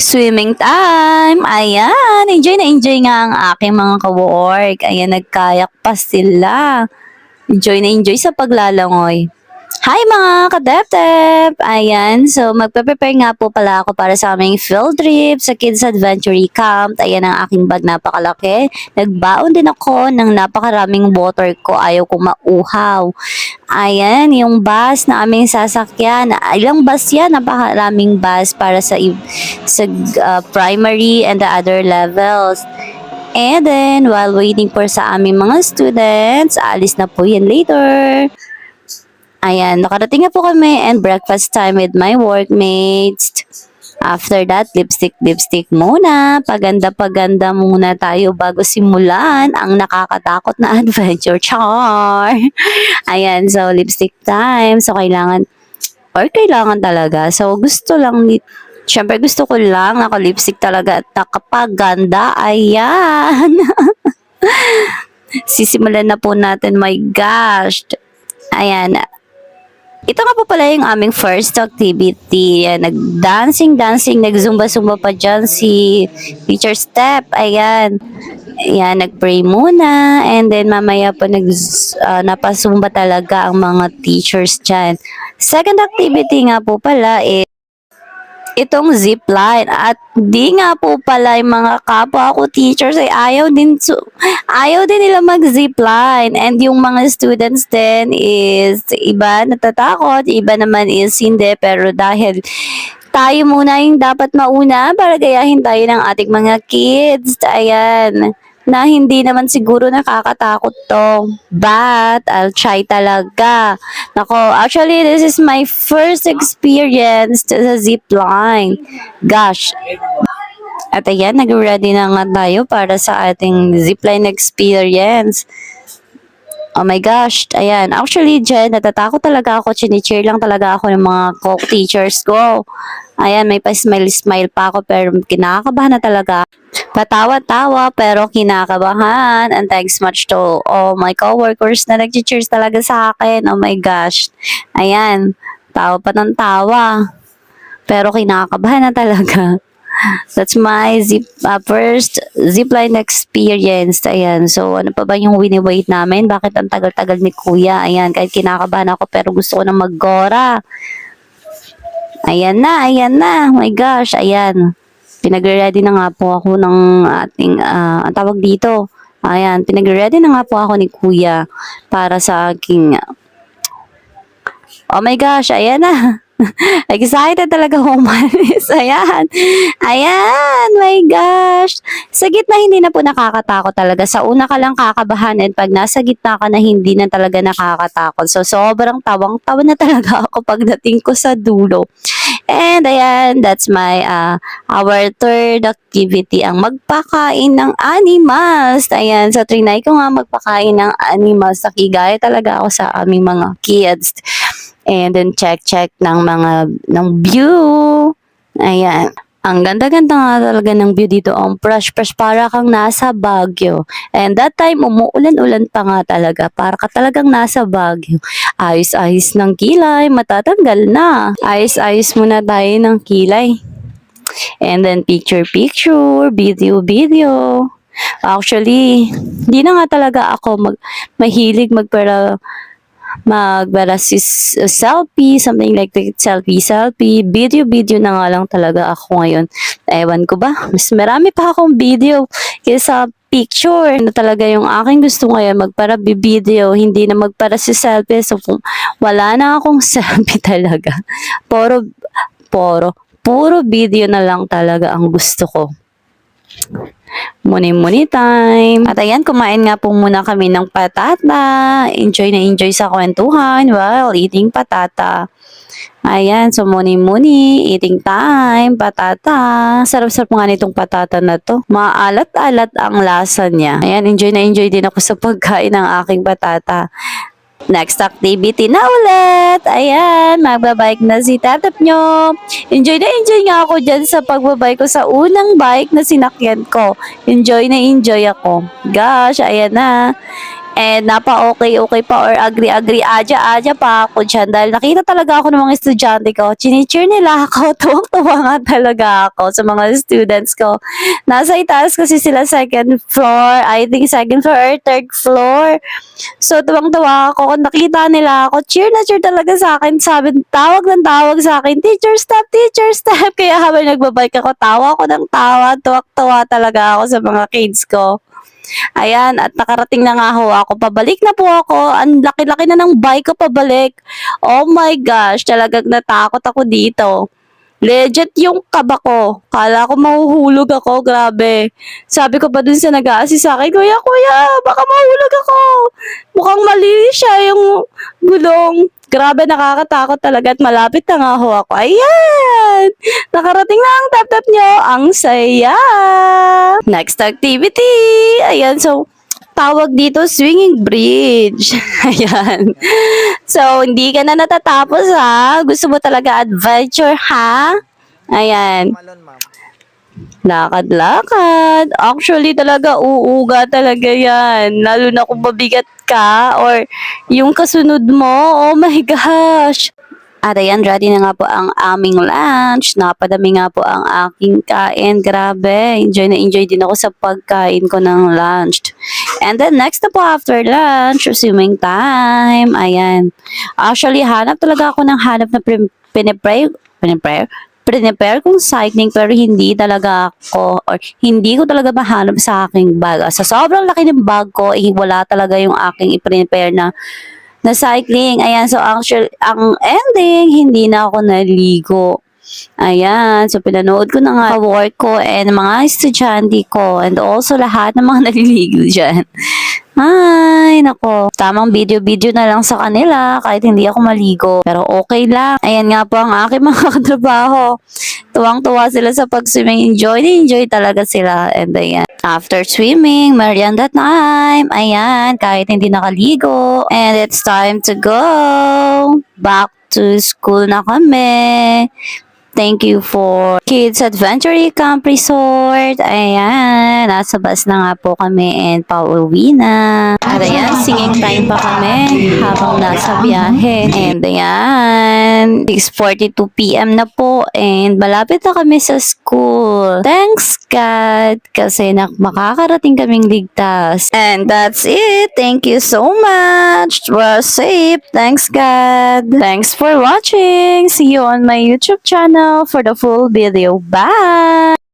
Swimming time! Ayan, enjoy na enjoy nga ang aking mga ka-work. Ayan, nagkayak pa sila. Enjoy na enjoy sa paglalangoy. Hi mga kadep-dep! Ayan, so magpe-prepare nga po pala ako para sa aming field trip sa Kids Adventure Camp. Ayan ang aking bag, napakalaki. Nagbaon din ako ng napakaraming water ko, ayaw ko mauhaw. Ayan, yung bus na aming sasakyan. Ilang bus yan? Napakaraming bus para sa primary and the other levels. And then, while waiting for sa aming mga students, alis na po yan later. Ayan, nakarating na po kami and breakfast time with my workmates. After that, lipstick muna. Paganda muna tayo bago simulan ang nakakatakot na adventure. Char! Ayan, so lipstick time. So kailangan talaga. So syempre gusto ko lang naka-lipstick talaga at nakapaganda. Ayan! Sisimulan na po natin, my gosh. Ayan, ito nga po pala yung aming first activity. Nag-dancing, nag-zumba pa dyan si Teacher Step. Ayan. Ayan, nag-pray muna. And then mamaya po napasumba talaga ang mga teachers dyan. Second activity nga po pala itong zipline, at di nga po pala yung mga kapwa ko teachers ay ayaw din nila mag zipline, and yung mga students din is iba natatakot, iba naman is hindi, pero dahil tayo muna yung dapat mauna para gayahin tayo ng ating mga kids, ayan, na hindi naman siguro nakakatakot to, but I'll try talaga. Nako, actually this is my first experience sa zipline. Gosh. At ayan, nag-ready na nga tayo para sa ating zipline experience. Oh my gosh, ayan. Actually, Jen, natatakot talaga ako. Chini-cheer lang talaga ako ng mga co-teachers ko. Ayan, may pa-smile pa ako pero kinakabahan na talaga. Patawa-tawa pero kinakabahan. And thanks much to all my co-workers na nag-cheers talaga sa akin. Oh my gosh. Ayan, tawa pa ng tawa. Pero kinakabahan na talaga. That's my first zipline experience. Ayan. So, ano pa ba yung wini-wait namin? Bakit ang tagal-tagal ni Kuya? Ayan. Kahit kinakabahan ako pero gusto ko na mag-gora. Ayan na. Oh my gosh. Ayan. Pinag-ready na nga po ako ng ating, ang tawag dito. Ayan. Pinag-ready na nga po ako ni Kuya para sa aking, oh my gosh. Ayan na. Excited talaga ako umalis. Ayan. My gosh. Sa gitna, hindi na po nakakatakot talaga. Sa una ka lang kakabahan, and pag nasa gitna ka na, hindi na talaga nakakatakot. So, sobrang tawang-tawa na talaga ako pagdating ko sa dulo. And ayan, that's my our third activity, ang magpakain ng animals. Ayan, so trinay ko nga magpakain ng animals. Nakigaya talaga ako sa aming mga kids. And then check ng view. Ayan. Ang ganda-ganda nga talaga ng view dito. Ang fresh para kang nasa Baguio. And that time, umuulan-ulan pa nga talaga. Para ka talagang nasa Baguio. Ayos-ayos ng kilay. Matatanggal na. Ayos-ayos muna tayo ng kilay. And then picture, video. Actually, di na nga talaga ako mahilig selfie, something like that, selfie, video na nga lang talaga ako ngayon. Ewan ko ba, mas marami pa akong video kaysa picture na talaga yung aking gusto ngayon, video, hindi na selfie. So, wala na akong selfie talaga. Puro video na lang talaga ang gusto ko. Muni time. At ayan, kumain nga po muna kami ng patata. Enjoy sa kwentuhan while eating patata. Ayan, so muni, eating time, patata. Sarap-sarap nga nitong patata na to. Maalat-alat ang lasa niya. Ayan, enjoy din ako sa pagkain ng aking patata. Next activity na ulit. Ayan, magbabike na si tatap nyo. Enjoy nga ako dyan sa pagbabike ko sa unang bike na sinakyan ko. Enjoy ako. Gosh, ayan na. And napa-okay pa or agree aja pa ako dyan dahil nakita talaga ako ng mga estudyante ko. Chinicheer nila ako. Tuwang-tuwa nga talaga ako sa mga students ko. Nasa itaas kasi sila second floor. I think second floor or third floor. So, tuwang-tuwa ako. Kung nakita nila ako, cheer na cheer talaga sa akin. Sabi, tawag ng tawag sa akin, teacher stop, teacher stop. Kaya habang nagbabike ako, tawa ako ng tawa. Tuwak-tuwa talaga ako sa mga kids ko. Ayan, at nakarating na nga ho ako. Pabalik na po ako. Ang laki-laki na ng bike ko pabalik. Oh my gosh, talagang natakot ako dito. Legit yung kaba ko. Kala ko mahuhulog ako, grabe. Sabi ko pa dun sa nag-a-assist sa akin, Kuya, baka mahulog ako. Mukhang mali siya yung gulong. Grabe, nakakatakot talaga at malapit na nga ho ako. Ayan! Nakarating na ang tap-tap nyo. Ang saya! Next activity! Ayan, so, tawag dito swinging bridge. Ayan. So, hindi ka na natatapos ha. Gusto mo talaga adventure ha? Ayan. Malon, ma'am. Lakad-lakad. Actually, talaga, uuga talaga yan. Lalo na kung mabigat ka or yung kasunod mo. Oh my gosh. At ayan, ready na nga po ang aming lunch. Napadami nga po ang aking kain. Grabe, enjoy na enjoy din ako sa pagkain ko ng lunch. And then next na po after lunch, swimming time. Ayan. Actually, hanap talaga ako ng hanap na prepare kong cycling pero hindi talaga ako or hindi ko talaga mahanap sa aking bag. Sa sobrang laki ng bag ko, wala talaga yung aking i-prepare na cycling. Ayan, so actually, ang ending, hindi na ako naligo. Ayan, so pinanood ko na nga work ko and mga estudyante ko and also lahat ng mga naliligo dyan. Ay, nako. Tamang video-video na lang sa kanila kahit hindi ako maligo. Pero okay lang. Ayan nga po ang aking mga katrabaho. Tuwang-tuwa sila sa pag-swimming. Enjoy talaga sila. And ayan. After swimming, merienda time. Ayan, kahit hindi nakaligo. And it's time to go. Back to school na kami. Thank you for Kids Adventure Camp Resort. Ayan, nasa bus na nga po kami and pauwi na. At ayan, singing time pa kami habang nasa biyahe. And ayan, 6:42 PM na po and malapit na kami sa school. Thanks God kasi makakarating kaming ligtas. And that's it. Thank you so much. We're safe. Thanks God. Thanks for watching. See you on my YouTube channel for the full video. Bye!